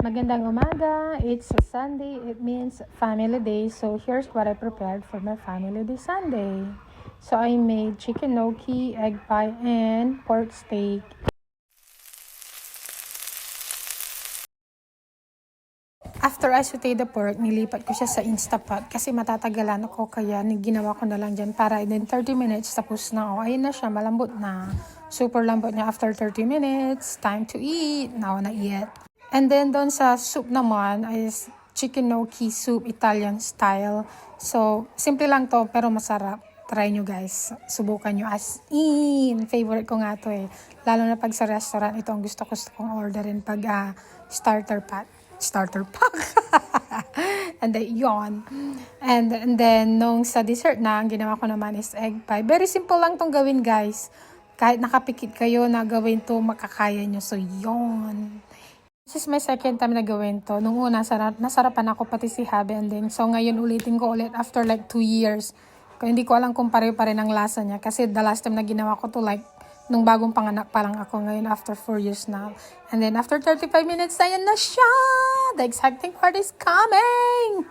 Magandang umaga. It's a Sunday. It means family day. So here's what I prepared for my family day Sunday. So I made chicken gnocchi, egg pie, and pork steak. After I saute the pork, nilipat ko siya sa Instapot kasi matatagalan ako, kaya ginawa ko na lang dyan para in 30 minutes tapos na. Ayun na siya, malambot na. Super lambot niya after 30 minutes. Time to eat. Now na eat. And then doon sa soup naman is chicken gnocchi soup, Italian style. So, simple lang to pero masarap. Try nyo guys. Subukan nyo as in. Favorite ko nga to eh. Lalo na pag sa restaurant, ito ang gusto kong orderin pag starter pack. And then, yon. And then, nung sa dessert na, ang ginawa ko naman is egg pie. Very simple lang tong gawin guys. Kahit nakapikit kayo na gawin to, makakaya nyo. So, yon. This is my second time na gawin to. Nung una, nasarapan ako pati si Habi. And then, so ngayon ulitin ko ulit after like 2 years. Kaya hindi ko alam kung pareho pa rin ang lasa niya. Kasi the last time na ginawa ko to like, nung bagong panganak pa lang ako, ngayon after 4 years now. And then after 35 minutes, ayan na siya! The exciting part is coming!